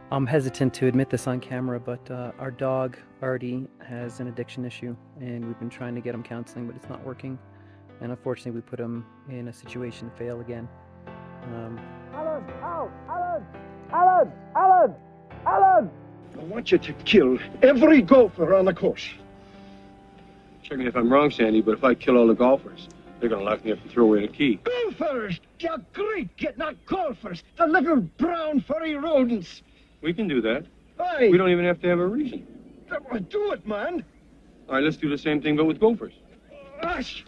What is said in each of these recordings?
I'm hesitant to admit this on camera, but our dog, Artie, has an addiction issue, and we've been trying to get him counseling, but it's not working. And unfortunately, we put him in a situation to fail again. Alan! Ow! Alan! Alan! Alan! Alan! I want you to kill every golfer on the course. Check me if I'm wrong, Sandy, but if I kill all the golfers, they're gonna lock me up and throw away the key. Golfers! You're great, not golfers. The little brown furry rodents. We can do that. Aye. We don't even have to have a reason. Do it, man. All right, let's do the same thing, but with gophers. Ash.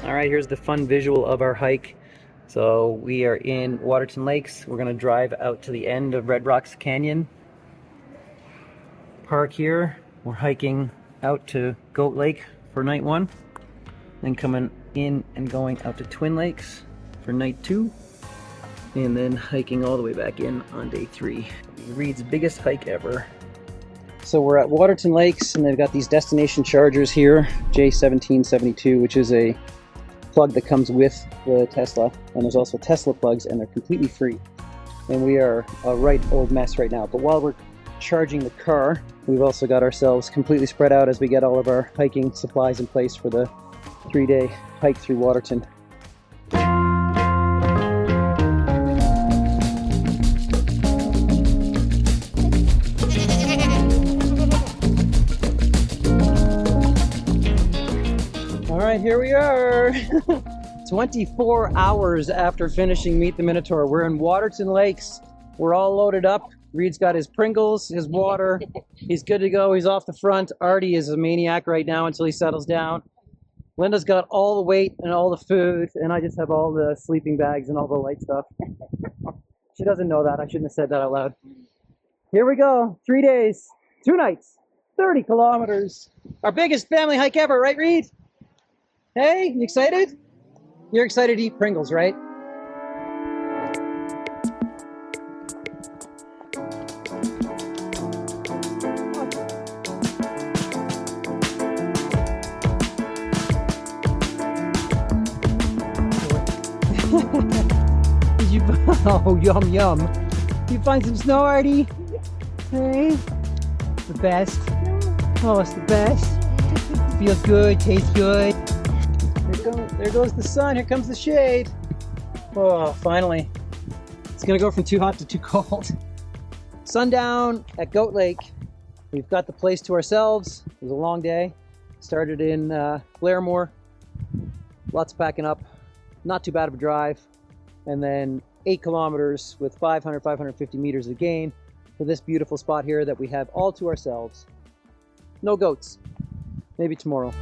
All right, here's the fun visual of our hike. So we are in Waterton Lakes. We're gonna drive out to the end of Red Rocks Canyon Park here. We're hiking out to Goat Lake for night 1, then coming in and going out to Twin Lakes for night 2, and then hiking all the way back in on day 3. Reed's biggest hike ever. So we're at Waterton Lakes, and they've got these destination chargers here, J1772, which is a plug that comes with the Tesla, and there's also Tesla plugs, and they're completely free. And we are a right old mess right now, but while we're charging the car, we've also got ourselves completely spread out as we get all of our hiking supplies in place for the 3-day hike through Waterton. All right, here we are. 24 hours after finishing Meet the Minotaur. We're in Waterton Lakes. We're all loaded up. Reed's got his Pringles, his water. He's good to go. He's off the front. Artie is a maniac right now until he settles down. Linda's got all the weight and all the food, and I just have all the sleeping bags and all the light stuff. She doesn't know that. I shouldn't have said that out loud. Here we go. 3 days, 2 nights, 30 kilometers. Our biggest family hike ever, right, Reed? Hey, you excited? You're excited to eat Pringles, right? Did you? Oh, yum yum. Did you find some snow, Artie? Hey, the best. Oh, it's the best. Feels good, tastes good. There goes the sun. Here comes the shade. Oh, finally. It's gonna go from too hot to too cold. Sundown at Goat Lake. We've got the place to ourselves. It was a long day. Started in Blairmore. Lots of packing up. Not too bad of a drive. And then 8 kilometers with 550 meters of gain for this beautiful spot here that we have all to ourselves. No goats. Maybe tomorrow.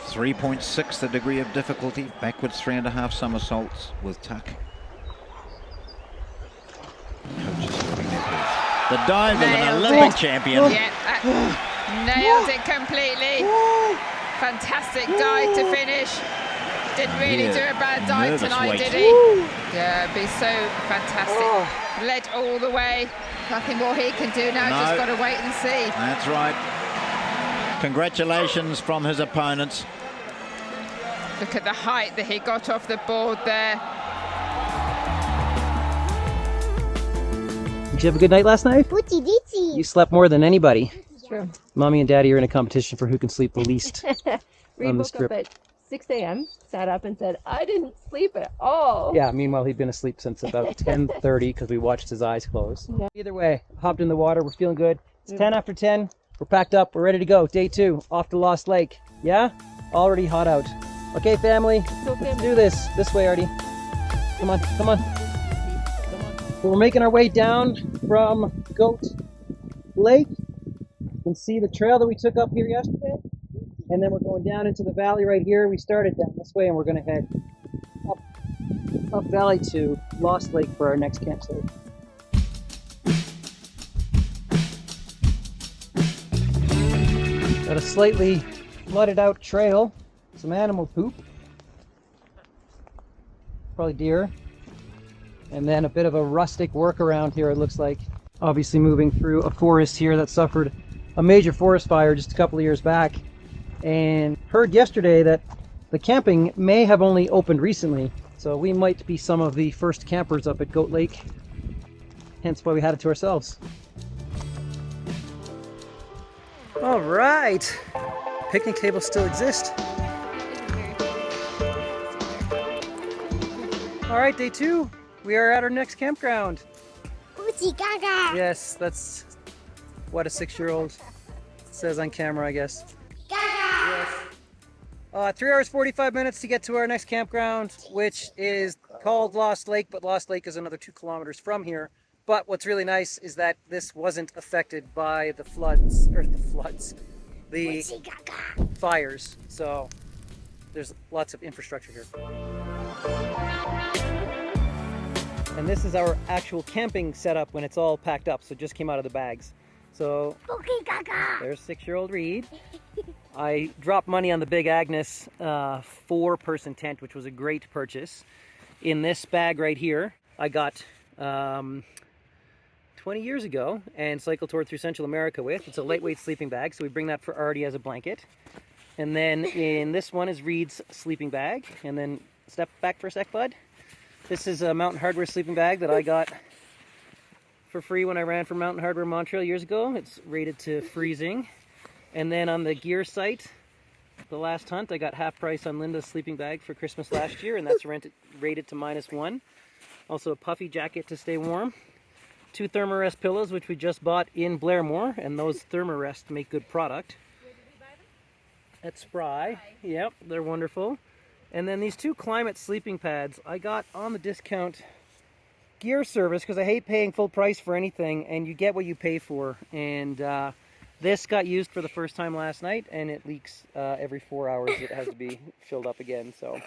3.6 the degree of difficulty, backwards 3.5 somersaults with tuck. Coaches looking at this. The dive of an Olympic champion. Yeah, nailed it completely. Fantastic dive to finish. Didn't really do a bad dive tonight, did he? Yeah, it'd be so fantastic. Led all the way. Nothing more he can do now, just got to wait and see. That's right. Congratulations from his opponents. Look at the height that he got off the board there. Did you have a good night last night? Bootsy ditsy. You slept more than anybody. It's true. Mommy and Daddy are in a competition for who can sleep the least. Reed woke up at 6 a.m., sat up and said, I didn't sleep at all. Yeah, meanwhile he'd been asleep since about 10:30 because we watched his eyes close. Yeah. Either way, hopped in the water, we're feeling good. It's 10 after 10, we're packed up, we're ready to go. Day 2, off to Lost Lake. Yeah? Already hot out. Okay, family, let's do this. This way, Artie. Come on, come on. So we're making our way down from Goat Lake. You can see the trail that we took up here yesterday. And then we're going down into the valley right here. We started down this way and we're going to head up valley to Lost Lake for our next campsite. Got a slightly flooded out trail, some animal poop, probably deer, and then a bit of a rustic workaround here, it looks like. Obviously moving through a forest here that suffered a major forest fire just a couple of years back, and heard yesterday that the camping may have only opened recently, so we might be some of the first campers up at Goat Lake, hence why we had it to ourselves. All right, picnic tables still exist. All right, day 2. We are at our next campground. Oochie gaga. Yes, that's what a 6-year-old says on camera, I guess. Gaga. Yes. 3 hours 45 minutes to get to our next campground, which is called Lost Lake, but Lost Lake is another 2 kilometers from here. But what's really nice is that this wasn't affected by the fires. So there's lots of infrastructure here. And this is our actual camping setup when it's all packed up, so it just came out of the bags. So there's 6-year-old Reed. I dropped money on the Big Agnes 4-person tent, which was a great purchase. In this bag right here, I got 20 years ago and cycled through Central America with. It's a lightweight sleeping bag, so we bring that for Artie as a blanket. And then in this one is Reed's sleeping bag. And then step back for a sec, bud. This is a Mountain Hardwear sleeping bag that I got for free when I ran for Mountain Hardwear Montreal years ago. It's rated to freezing. And then on the gear site, the last hunt, I got half price on Linda's sleeping bag for Christmas last year, and that's rated to -1. Also a puffy jacket to stay warm. 2 Thermarest pillows, which we just bought in Blairmore, and those Thermarest make good product. At Spry. Yep, they're wonderful. And then these 2 Climate sleeping pads I got on the discount gear service because I hate paying full price for anything, and you get what you pay for. And this got used for the first time last night, and it leaks every 4 hours. It has to be filled up again. So,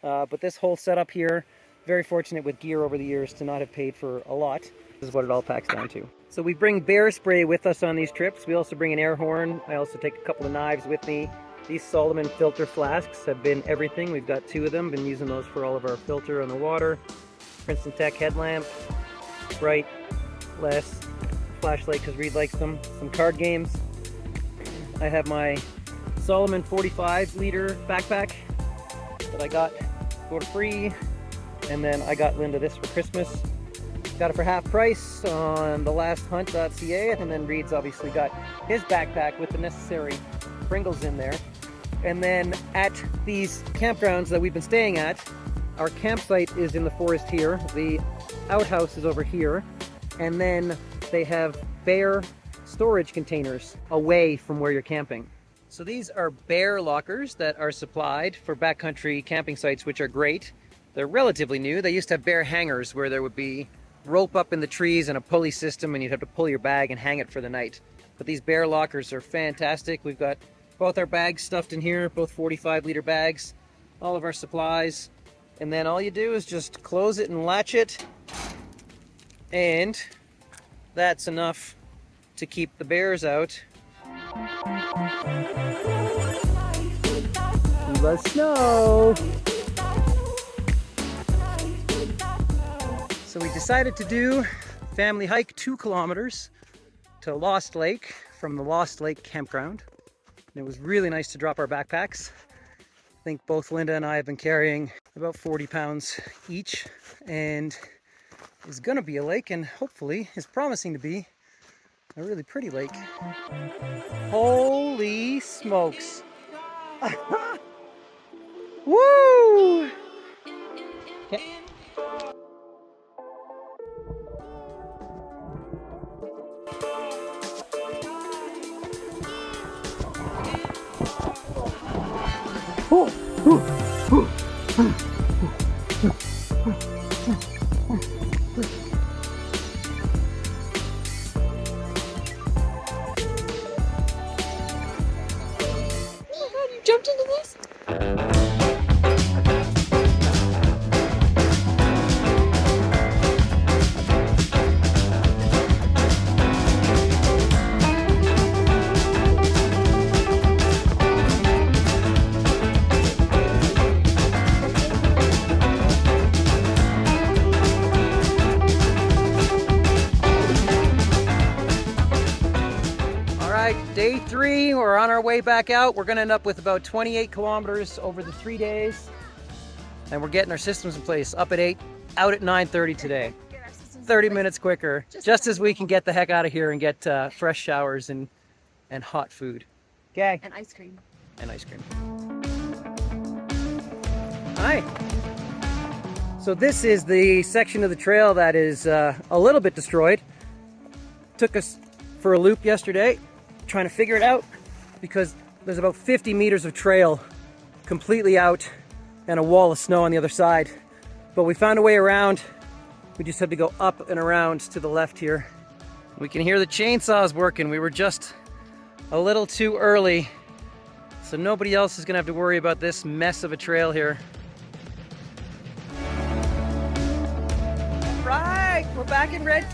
but this whole setup here, very fortunate with gear over the years to not have paid for a lot. This is what it all packs down to. So we bring bear spray with us on these trips. We also bring an air horn. I also take a couple of knives with me. These Solomon filter flasks have been everything. We've got 2 of them, been using those for all of our filter on the water. Princeton Tech headlamp, bright, less flashlight because Reed likes them. Some card games. I have my Solomon 45-liter backpack that I got for free. And then I got Linda this for Christmas. Got it for half price on the lasthunt.ca, and then Reed's obviously got his backpack with the necessary Pringles in there. And then at these campgrounds that we've been staying at, our campsite is in the forest here, the outhouse is over here, and then they have bear storage containers away from where you're camping. So these are bear lockers that are supplied for backcountry camping sites, which are great. They're relatively new. They used to have bear hangers where there would be rope up in the trees and a pulley system, and you'd have to pull your bag and hang it for the night. But these bear lockers are fantastic. We've got both our bags stuffed in here, both 45-liter bags, all of our supplies. And then all you do is just close it and latch it. And that's enough to keep the bears out. The snow. So we decided to do family hike 2 kilometers to Lost Lake from the Lost Lake campground. And it was really nice to drop our backpacks. I think both Linda and I have been carrying about 40 pounds each, and it's gonna be a lake, and hopefully is promising to be a really pretty lake. Holy smokes. Woo! Okay. Jumped into this? right, day 3, we're on our way back out. We're gonna end up with about 28 kilometers over the 3 days. And we're getting our systems in place, up at 8, out at 9:30 today. 30 minutes quicker, just as we can get the heck out of here and get fresh showers and hot food. Okay. And ice cream. And ice cream. Hi. So this is the section of the trail that is a little bit destroyed. Took us for a loop yesterday, trying to figure it out, because there's about 50 meters of trail completely out and a wall of snow on the other side. But we found a way around. We just had to go up and around to the left here. We can hear the chainsaws working. We were just a little too early, so nobody else is gonna have to worry about this mess of a trail here. Right, we're back in Red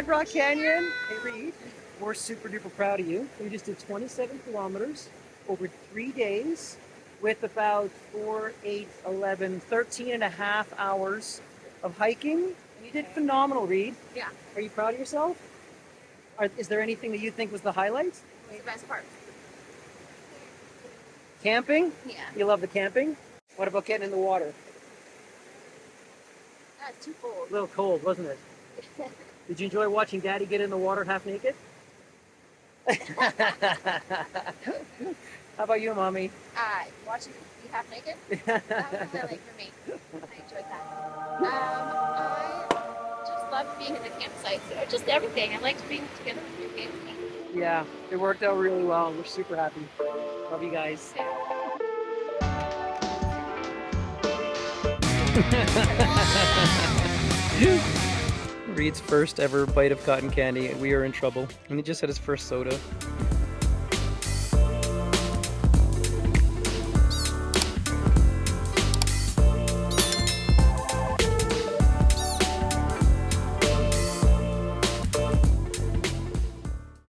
Rock Canyon. Hey Reed, we're super duper proud of you. We just did 27 kilometers over 3 days with about 4, 8, 11, 13 and a half hours of hiking. You did phenomenal, Reed. Yeah. Are you proud of yourself? Is there anything that you think was the highlight? The best part. Camping? Yeah. You love the camping? What about getting in the water? That's too cold. A little cold, wasn't it? Did you enjoy watching Daddy get in the water half naked? How about you, Mommy? Watching you half naked? That was a highlight for me. I enjoyed that. I just loved being in the campsite. So just everything. I liked being together with your family. Yeah, it worked out really well. We're super happy. Love you guys. Reed's first ever bite of cotton candy. We are in trouble. And he just had his first soda.